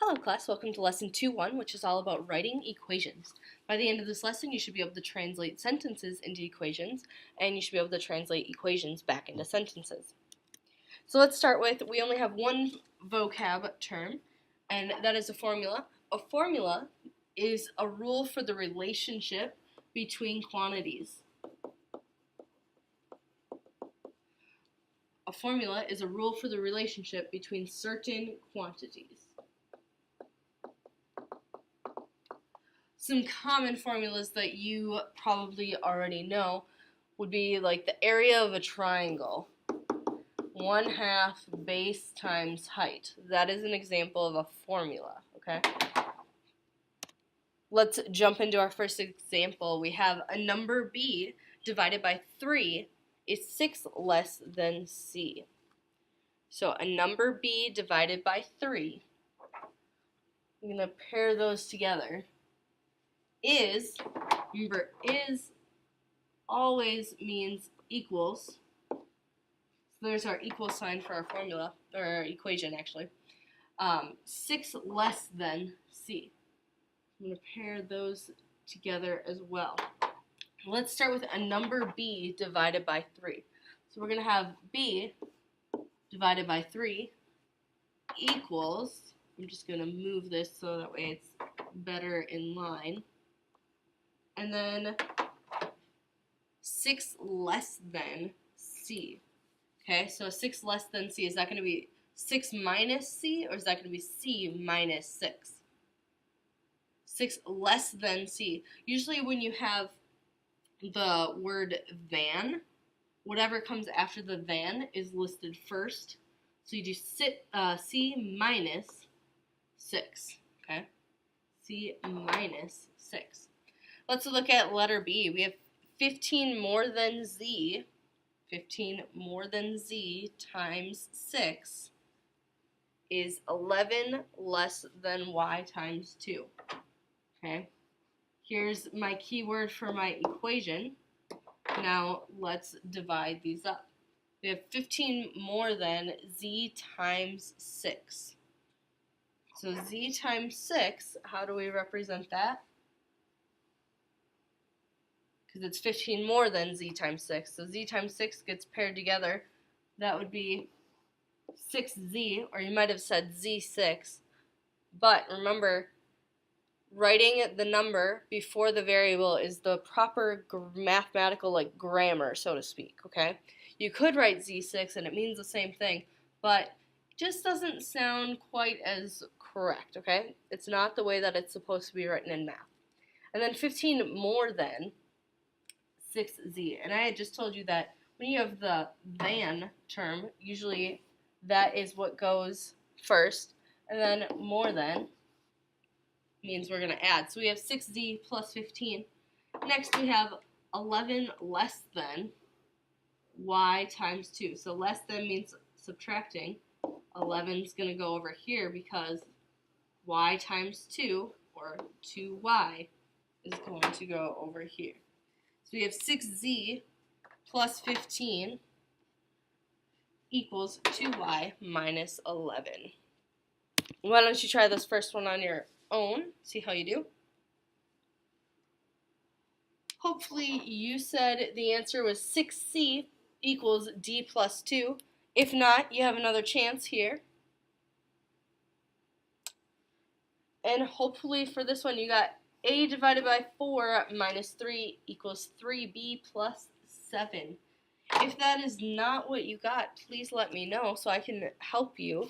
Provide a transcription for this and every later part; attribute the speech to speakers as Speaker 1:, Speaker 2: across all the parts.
Speaker 1: Hello class, welcome to lesson 2.1, which is all about writing equations. By the end of this lesson, you should be able to translate sentences into equations, and you should be able to translate equations back into sentences. So let's start with, we only have one vocab term, and that is a formula. A formula is a rule for the relationship between quantities. A formula is a rule for the relationship between certain quantities. Some common formulas that you probably already know would be like the area of a triangle. 1/2 base times height. That is an example of a formula, okay? Let's jump into our first example. We have a number b divided by 3 is 6 less than c. So a number b divided by 3, I'm going to pair those together. Remember, is always means equals. So there's our equal sign for our formula, or our equation actually. 6 less than c. I'm going to pair those together as well. Let's start with a number b divided by 3. So we're going to have b divided by 3 equals, I'm just going to move this so that way it's better in line. And then 6 less than c. Okay, so 6 less than c, is that going to be 6 minus c, or is that going to be c minus 6? 6 less than c. Usually when you have the word than, whatever comes after the than is listed first. So you do c minus 6. Okay, c minus 6. Let's look at letter B. We have 15 more than z. 15 more than z times 6 is 11 less than y times 2. Okay. Here's my keyword for my equation. Now let's divide these up. We have 15 more than z times 6. So z times 6, how do we represent that? Because it's 15 more than z times 6. So z times 6 gets paired together. That would be 6z, or you might have said z6. But remember, writing the number before the variable is the proper mathematical grammar, so to speak, okay? You could write z6 and it means the same thing, but it just doesn't sound quite as correct, okay? It's not the way that it's supposed to be written in math. And then 15 more than 6z. And I had just told you that when you have the than term, usually that is what goes first, and then more than means we're going to add. So we have 6z plus 15. Next we have 11 less than y times 2. So less than means subtracting. 11 is going to go over here because y times 2, or 2y, is going to go over here. So we have 6z plus 15 equals 2y minus 11. Why don't you try this first one on your own, see how you do. Hopefully you said the answer was 6c equals d plus 2. If not, you have another chance here. And hopefully for this one you got a divided by 4 minus 3 equals 3b plus 7. If that is not what you got, please let me know so I can help you,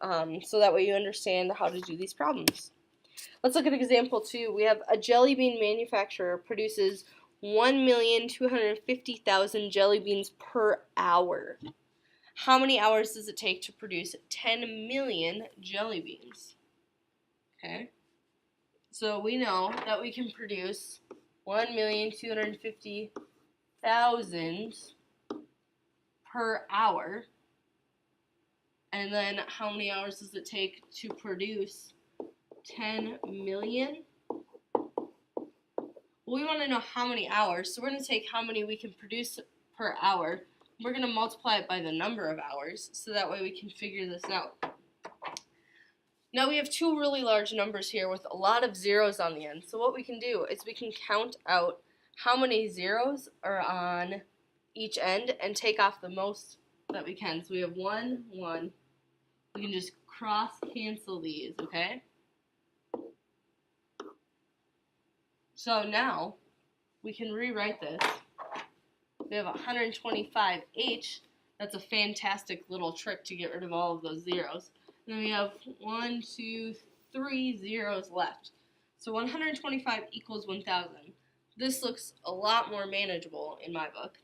Speaker 1: so that way you understand how to do these problems. Let's look at example 2. We have a jelly bean manufacturer produces 1,250,000 jelly beans per hour. How many hours does it take to produce 10 million jelly beans? Okay. So we know that we can produce 1,250,000 per hour. And then how many hours does it take to produce 10 million? Well, we want to know how many hours, so we're going to take how many we can produce per hour. We're going to multiply it by the number of hours, so that way we can figure this out. Now we have two really large numbers here with a lot of zeros on the end. So what we can do is we can count out how many zeros are on each end and take off the most that we can. So we have 1, 1. We can just cross cancel these, okay? So now we can rewrite this. We have 125h. That's a fantastic little trick to get rid of all of those zeros. And then we have 1, 2, 3 zeros left. So 125 equals 1,000. This looks a lot more manageable in my book.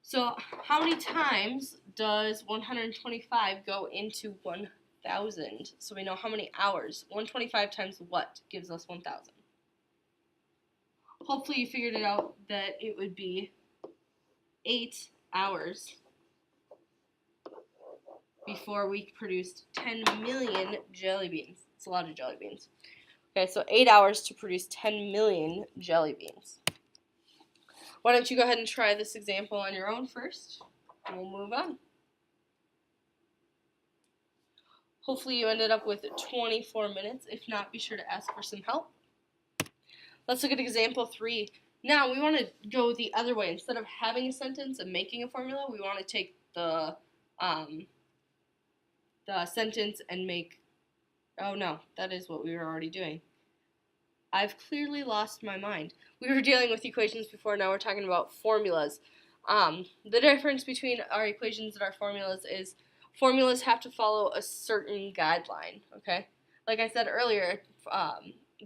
Speaker 1: So how many times does 125 go into 1,000? So we know how many hours. 125 times what gives us 1,000? Hopefully you figured it out that it would be 8 hours before we produced 10 million jelly beans. It's a lot of jelly beans. Okay, so 8 hours to produce 10 million jelly beans. Why don't you go ahead and try this example on your own first, and we'll move on. Hopefully you ended up with 24 minutes. If not, be sure to ask for some help. Let's look at example 3. Now we want to go the other way. Instead of having a sentence and making a formula, we want to take the sentence and make, oh no, that is what we were already doing. I've clearly lost my mind. We were dealing with equations before, now we're talking about formulas. The difference between our equations and our formulas is formulas have to follow a certain guideline, okay? Like I said earlier,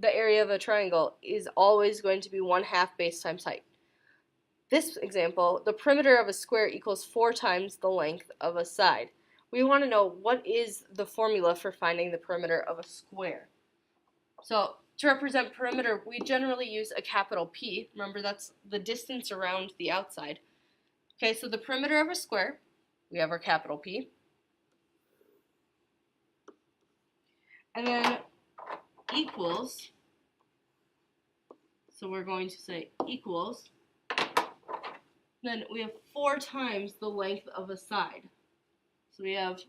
Speaker 1: the area of a triangle is always going to be 1/2 base times height. This example, the perimeter of a square equals 4 times the length of a side. We want to know what is the formula for finding the perimeter of a square. So to represent perimeter, we generally use a capital P. Remember, that's the distance around the outside. Okay, so the perimeter of a square, we have our capital P. And then equals, so we're going to say equals, then we have 4 times the length of a side. So we have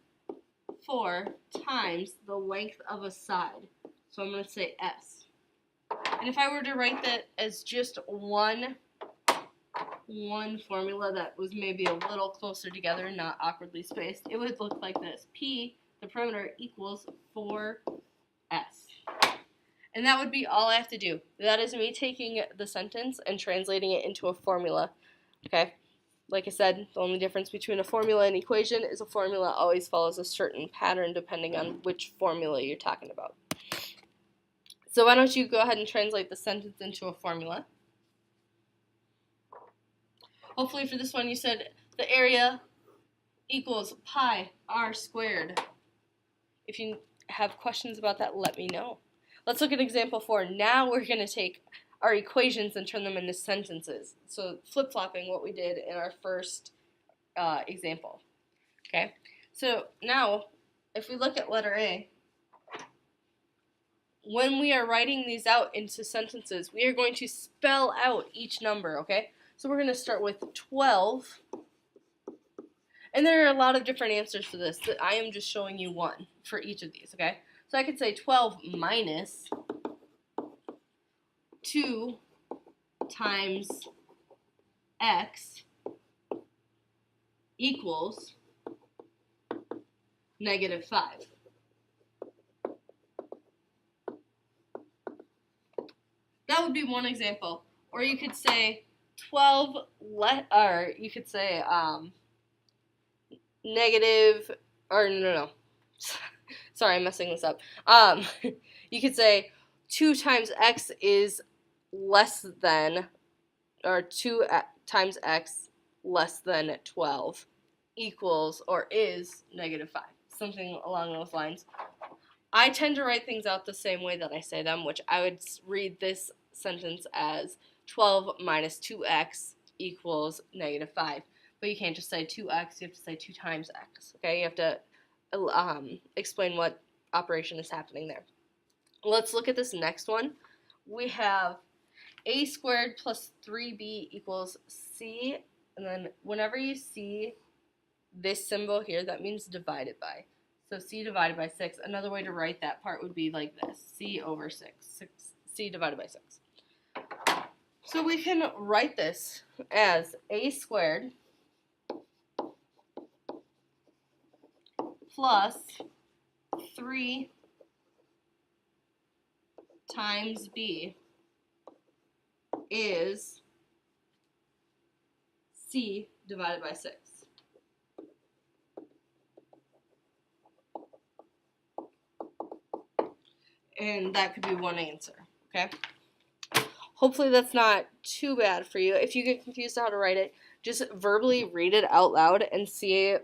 Speaker 1: 4 times the length of a side. So I'm going to say S. And if I were to write that as just one formula that was maybe a little closer together, not awkwardly spaced, it would look like this. P, the perimeter, equals 4S. And that would be all I have to do. That is me taking the sentence and translating it into a formula. Okay? Like I said, the only difference between a formula and equation is a formula always follows a certain pattern depending on which formula you're talking about. So why don't you go ahead and translate the sentence into a formula. Hopefully for this one you said the area equals pi r squared. If you have questions about that, let me know. Let's look at example 4. Now we're going to take our equations and turn them into sentences. So flip-flopping what we did in our first example. Okay. So now if we look at letter A, when we are writing these out into sentences, we are going to spell out each number, okay? So we're going to start with 12. And there are a lot of different answers for this. I am just showing you one for each of these, okay? So I could say 12 minus 2 times x equals -5. That would be one example. Or you could say 12 or you could say negative, or no. Sorry, I'm messing this up. You could say 2 times x is less than, or 2 times x less than 12 equals or is -5. Something along those lines. I tend to write things out the same way that I say them, which I would read this sentence as 12 minus 2x equals -5. But you can't just say 2x, you have to say 2 times x, okay? You have to explain what operation is happening there. Let's look at this next one. We have a squared plus 3b equals c, and then whenever you see this symbol here, that means divided by. So c divided by 6. Another way to write that part would be like this. C over 6. C divided by 6. So we can write this as a squared plus 3 times b is c divided by 6. And that could be one answer, okay? Hopefully that's not too bad for you. If you get confused how to write it, just verbally read it out loud and see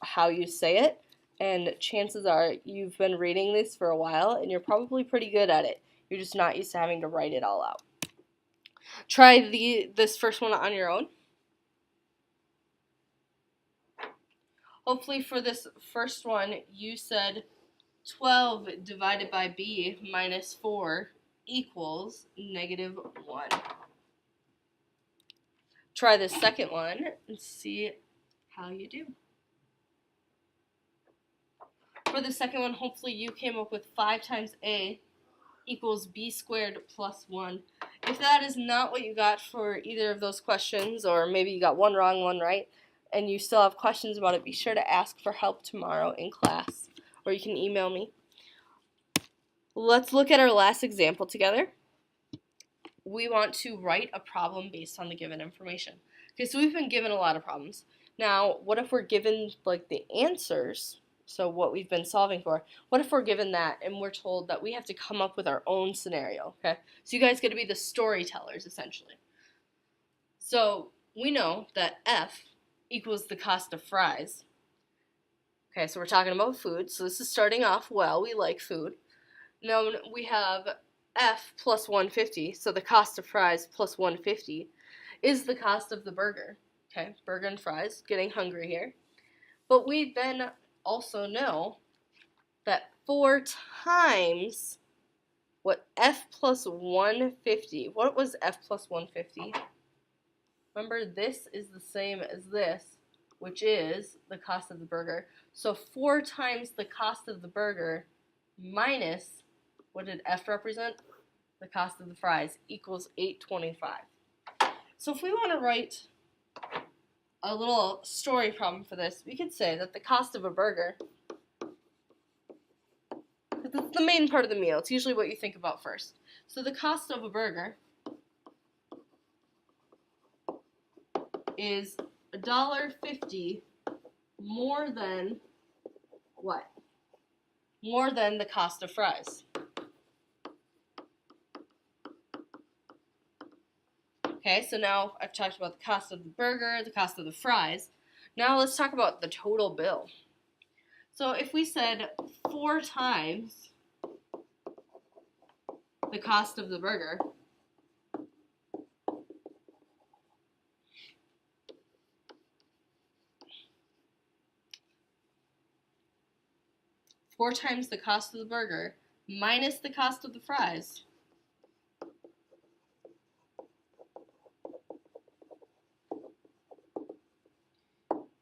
Speaker 1: how you say it. And chances are you've been reading this for a while and you're probably pretty good at it. You're just not used to having to write it all out. Try this first one on your own. Hopefully for this first one you said 12 divided by b minus 4 equals negative 1. Try the second one and see how you do. For the second one, hopefully you came up with 5 times a equals b squared plus 1. If that is not what you got for either of those questions, or maybe you got one wrong, one right, and you still have questions about it, be sure to ask for help tomorrow in class, or you can email me. Let's look at our last example together. We want to write a problem based on the given information. Okay, so we've been given a lot of problems. Now, what if we're given like the answers, so what we've been solving for, what if we're given that and we're told that we have to come up with our own scenario, okay? So you guys get to be the storytellers, essentially. So we know that F equals the cost of fries. Okay, so we're talking about food, so this is starting off well, we like food. Now we have F plus 150, so the cost of fries plus 150 is the cost of the burger. Okay, burger and fries, getting hungry here. But we then also know that 4 times what F plus 150, what was F plus 150? Remember, this is the same as this, which is the cost of the burger. So 4 times the cost of the burger minus, what did F represent? The cost of the fries equals $8.25. So if we want to write a little story problem for this, we could say that the cost of a burger, because it's the main part of the meal, it's usually what you think about first. So the cost of a burger is $1.50 more than what? More than the cost of fries. Okay, so now I've talked about the cost of the burger, the cost of the fries. Now let's talk about the total bill. So if we said 4 times the cost of the burger, minus the cost of the fries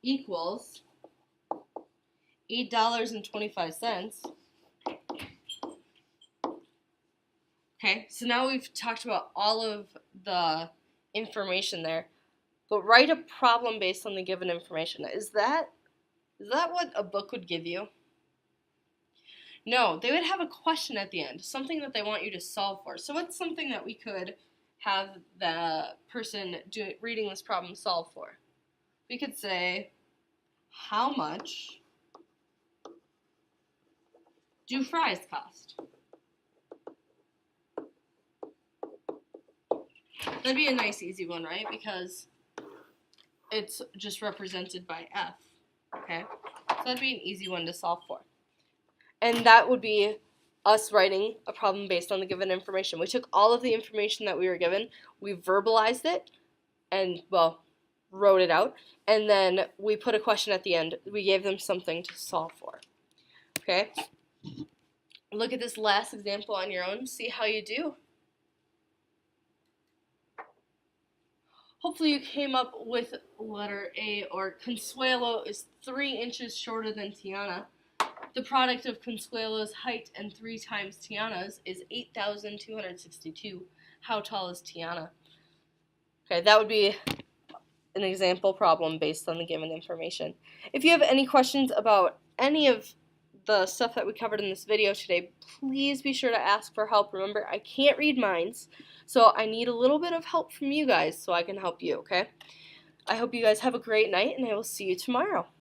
Speaker 1: equals $8.25. Okay, so now we've talked about all of the information there, but write a problem based on the given information. Is that what a book would give you? No, they would have a question at the end, something that they want you to solve for. So what's something that we could have the person reading this problem solve for? We could say, how much do fries cost? That'd be a nice easy one, right? Because it's just represented by F, okay? So that'd be an easy one to solve for. And that would be us writing a problem based on the given information. We took all of the information that we were given, we verbalized it, and, well, wrote it out, and then we put a question at the end. We gave them something to solve for. Okay? Look at this last example on your own. See how you do. Hopefully you came up with letter A, or Consuelo is 3 inches shorter than Tiana. the product of Consuelo's height and 3 times Tiana's is 8,262. How tall is Tiana? Okay, that would be an example problem based on the given information. If you have any questions about any of the stuff that we covered in this video today, please be sure to ask for help. Remember, I can't read minds, so I need a little bit of help from you guys so I can help you, okay? I hope you guys have a great night, and I will see you tomorrow.